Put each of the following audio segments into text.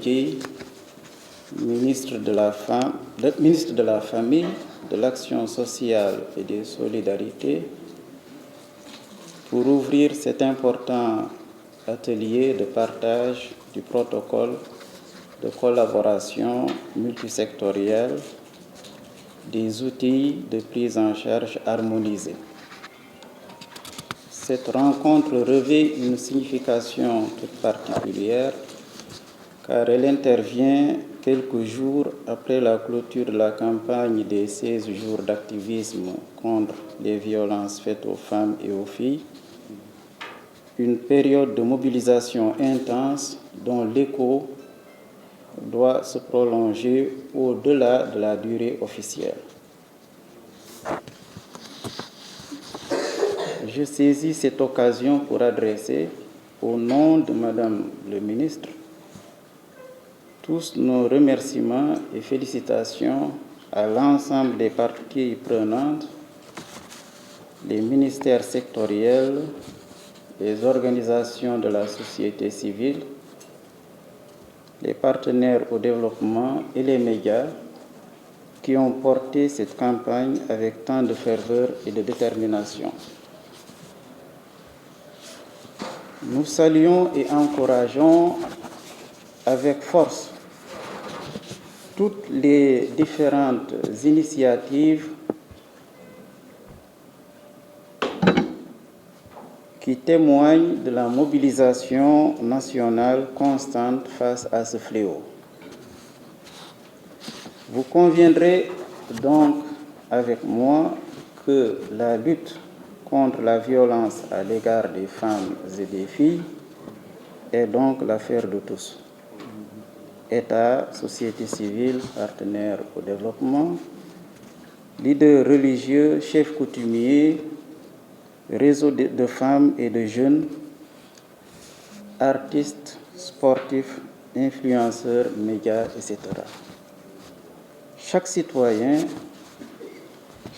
Dieye, ministre de la Famille, de l'Action sociale et des Solidarités, pour ouvrir cet important atelier de partage du protocole de collaboration multisectorielle des outils de prise en charge harmonisés. Cette rencontre revêt une signification toute particulière car elle intervient quelques jours après la clôture de la campagne des 16 jours d'activisme contre les violences faites aux femmes et aux filles, une période de mobilisation intense dont l'écho doit se prolonger au-delà de la durée officielle. Je saisis cette occasion pour adresser, au nom de Madame le ministre, tous nos remerciements et félicitations à l'ensemble des parties prenantes, les ministères sectoriels, les organisations de la société civile, les partenaires au développement et les médias qui ont porté cette campagne avec tant de ferveur et de détermination. Nous saluons et encourageons avec force toutes les différentes initiatives qui témoignent de la mobilisation nationale constante face à ce fléau. Vous conviendrez donc avec moi que la lutte contre la violence à l'égard des femmes et des filles est donc l'affaire de tous. État, société civile, partenaires au développement, leaders religieux, chefs coutumiers, réseaux de femmes et de jeunes, artistes, sportifs, influenceurs, médias, etc. Chaque citoyen,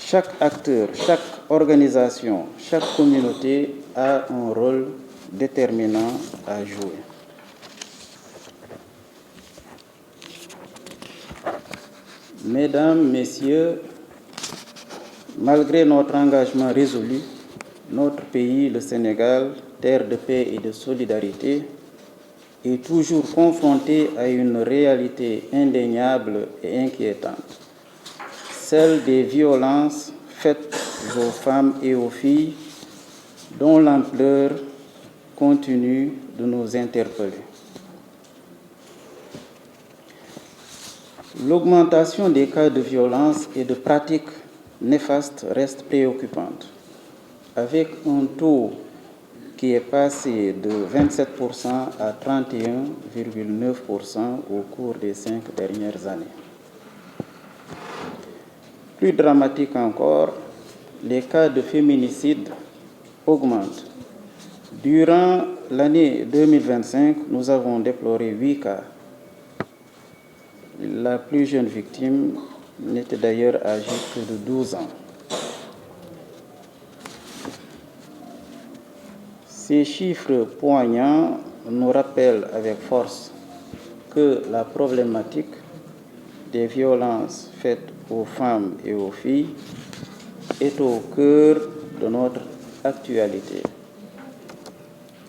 chaque acteur, chaque organisation, chaque communauté a un rôle déterminant à jouer. Mesdames, Messieurs, malgré notre engagement résolu, notre pays, le Sénégal, terre de paix et de solidarité, est toujours confronté à une réalité indéniable et inquiétante, celle des violences faites aux femmes et aux filles, dont l'ampleur continue de nous interpeller. L'augmentation des cas de violence et de pratiques néfastes reste préoccupante, avec un taux qui est passé de 27% à 31,9% au cours des 5 dernières années. Plus dramatique encore, les cas de féminicide augmentent. Durant l'année 2025, nous avons déploré 8 cas. La plus jeune victime n'était d'ailleurs âgée que de 12 ans. Ces chiffres poignants nous rappellent avec force que la problématique des violences faites aux femmes et aux filles est au cœur de notre actualité.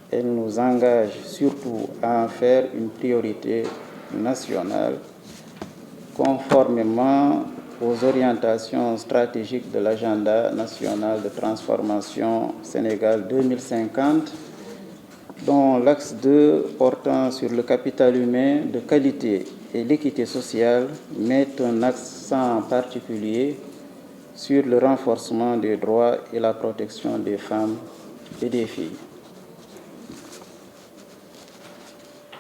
Elle nous engage surtout à en faire une priorité nationale conformément aux orientations stratégiques de l'agenda national de transformation Sénégal 2050, dont l'axe 2 portant sur le capital humain de qualité et l'équité sociale met un accent particulier sur le renforcement des droits et la protection des femmes et des filles.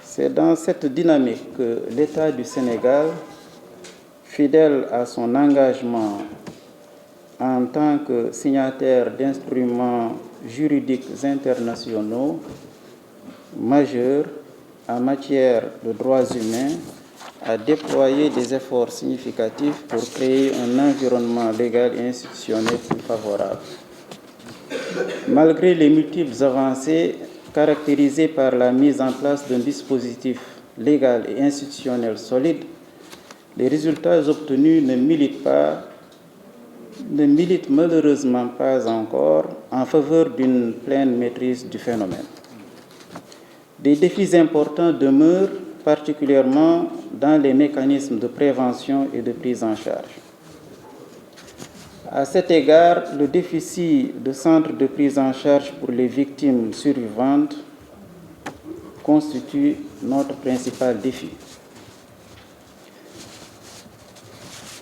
C'est dans cette dynamique que l'État du Sénégal, fidèle à son engagement en tant que signataire d'instruments juridiques internationaux majeurs en matière de droits humains, a déployé des efforts significatifs pour créer un environnement légal et institutionnel plus favorable. Malgré les multiples avancées caractérisées par la mise en place d'un dispositif légale et institutionnelle solide, les résultats obtenus ne militent malheureusement pas encore en faveur d'une pleine maîtrise du phénomène. Des défis importants demeurent, particulièrement dans les mécanismes de prévention et de prise en charge. À cet égard, le déficit de centres de prise en charge pour les victimes survivantes constitue notre principal défi.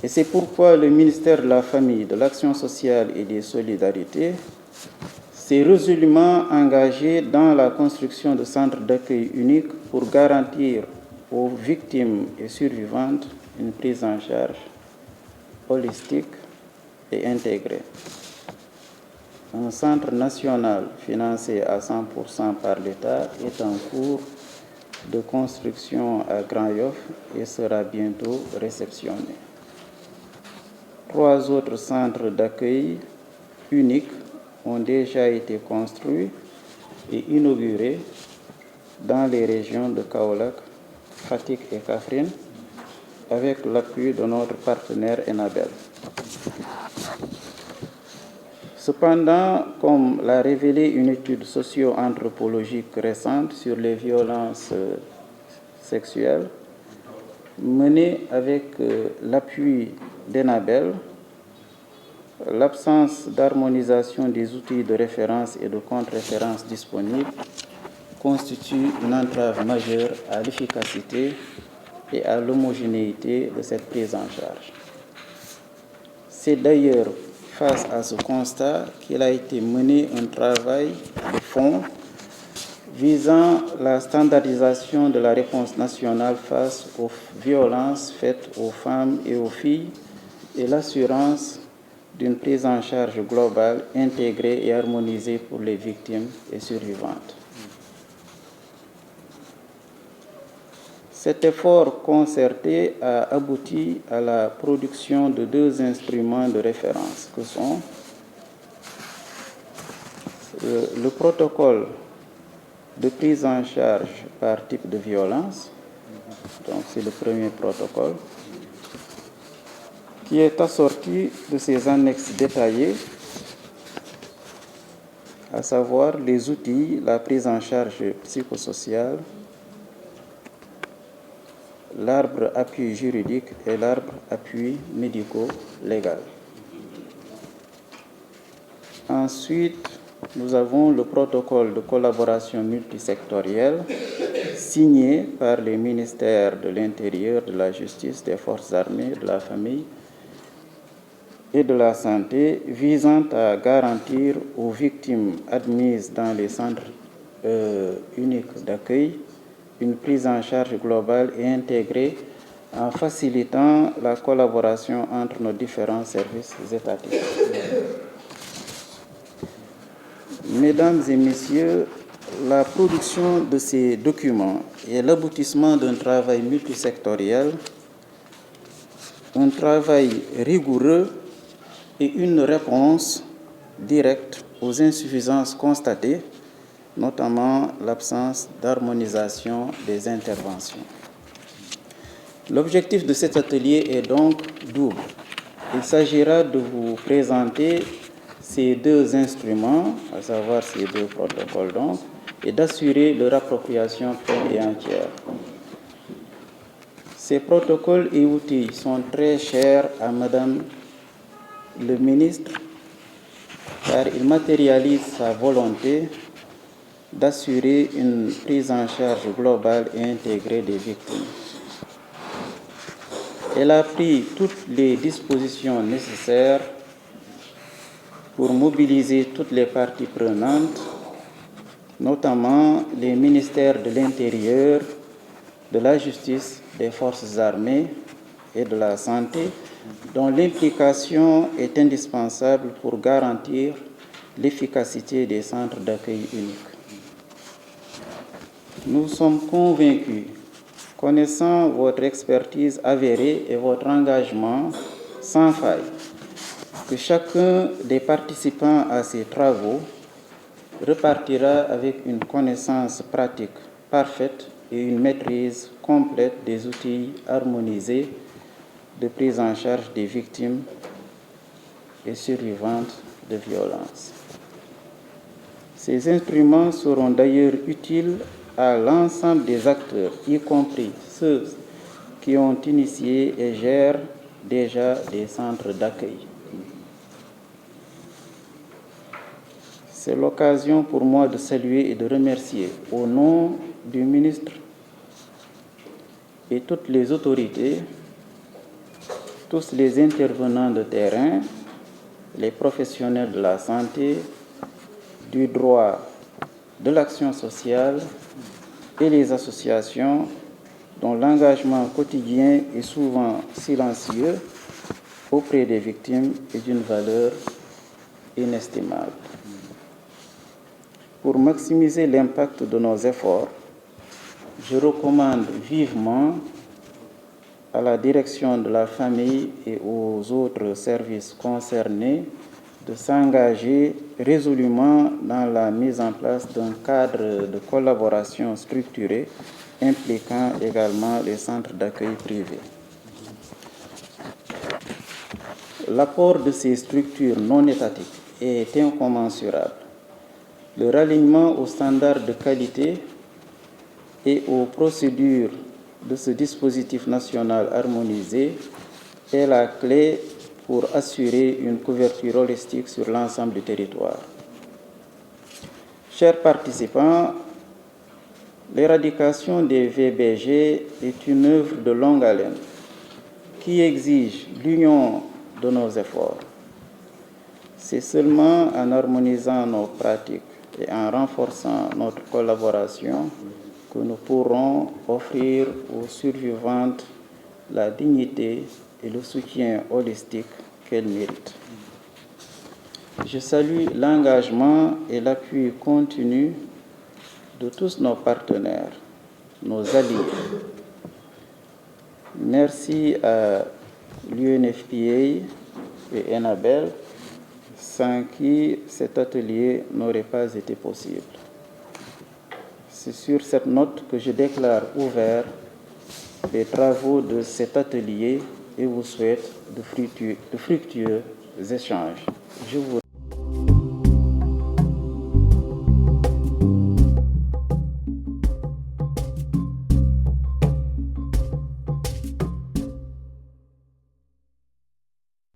Et c'est pourquoi le ministère de la Famille, de l'Action sociale et des Solidarités s'est résolument engagé dans la construction de centres d'accueil uniques pour garantir aux victimes et survivantes une prise en charge holistique et intégrée. Un centre national financé à 100% par l'État est en cours de construction à Grand-Yoff et sera bientôt réceptionné. 3 autres centres d'accueil uniques ont déjà été construits et inaugurés dans les régions de Kaolack, Fatick et Kaffrine, avec l'appui de notre partenaire Enabel. Cependant, comme l'a révélé une étude socio-anthropologique récente sur les violences sexuelles, menée avec l'appui d'Enabel, l'absence d'harmonisation des outils de référence et de contre-référence disponibles constitue une entrave majeure à l'efficacité et à l'homogénéité de cette prise en charge. C'est d'ailleurs face à ce constat qu'il a été mené un travail de fond visant la standardisation de la réponse nationale face aux violences faites aux femmes et aux filles et l'assurance d'une prise en charge globale, intégrée et harmonisée pour les victimes et survivantes. Cet effort concerté a abouti à la production de 2 instruments de référence que sont le protocole de prise en charge par type de violence, donc c'est le premier protocole, qui est assorti de ces annexes détaillées, à savoir les outils, la prise en charge psychosociale, l'arbre appui juridique et l'arbre appui médico-légal. Ensuite, nous avons le protocole de collaboration multisectorielle signé par les ministères de l'Intérieur, de la Justice, des Forces armées, de la Famille et de la Santé, visant à garantir aux victimes admises dans les centres uniques d'accueil une prise en charge globale et intégrée en facilitant la collaboration entre nos différents services étatiques. Mesdames et messieurs, la production de ces documents est l'aboutissement d'un travail multisectoriel, un travail rigoureux et une réponse directe aux insuffisances constatées, notamment l'absence d'harmonisation des interventions. L'objectif de cet atelier est donc double. Il s'agira de vous présenter ces 2 instruments, à savoir ces 2 protocoles donc, et d'assurer leur appropriation pleine et entière. Ces protocoles et outils sont très chers à Madame le ministre, car ils matérialisent sa volonté d'assurer une prise en charge globale et intégrée des victimes. Elle a pris toutes les dispositions nécessaires pour mobiliser toutes les parties prenantes, notamment les ministères de l'Intérieur, de la Justice, des Forces armées et de la Santé, dont l'implication est indispensable pour garantir l'efficacité des centres d'accueil uniques. Nous sommes convaincus, connaissant votre expertise avérée et votre engagement sans faille, que chacun des participants à ces travaux repartira avec une connaissance pratique parfaite et une maîtrise complète des outils harmonisés de prise en charge des victimes et survivantes de violences. Ces instruments seront d'ailleurs utiles à l'ensemble des acteurs, y compris ceux qui ont initié et gèrent déjà des centres d'accueil. C'est l'occasion pour moi de saluer et de remercier au nom du ministre et toutes les autorités, tous les intervenants de terrain, les professionnels de la santé, du droit, de l'action sociale et les associations dont l'engagement quotidien est souvent silencieux auprès des victimes est d'une valeur inestimable. Pour maximiser l'impact de nos efforts, je recommande vivement à la direction de la famille et aux autres services concernés de s'engager résolument dans la mise en place d'un cadre de collaboration structuré impliquant également les centres d'accueil privés. L'apport de ces structures non étatiques est incommensurable. Le ralignement aux standards de qualité et aux procédures de ce dispositif national harmonisé est la clé pour assurer une couverture holistique sur l'ensemble du territoire. Chers participants, l'éradication des VBG est une œuvre de longue haleine qui exige l'union de nos efforts. C'est seulement en harmonisant nos pratiques et en renforçant notre collaboration que nous pourrons offrir aux survivantes la dignité et le soutien holistique qu'elles méritent. Je salue l'engagement et l'appui continu de tous nos partenaires, nos alliés. Merci à l'UNFPA et Enabel, sans qui cet atelier n'aurait pas été possible. C'est sur cette note que je déclare ouvert les travaux de cet atelier et vous souhaite de fructueux échanges. Je vous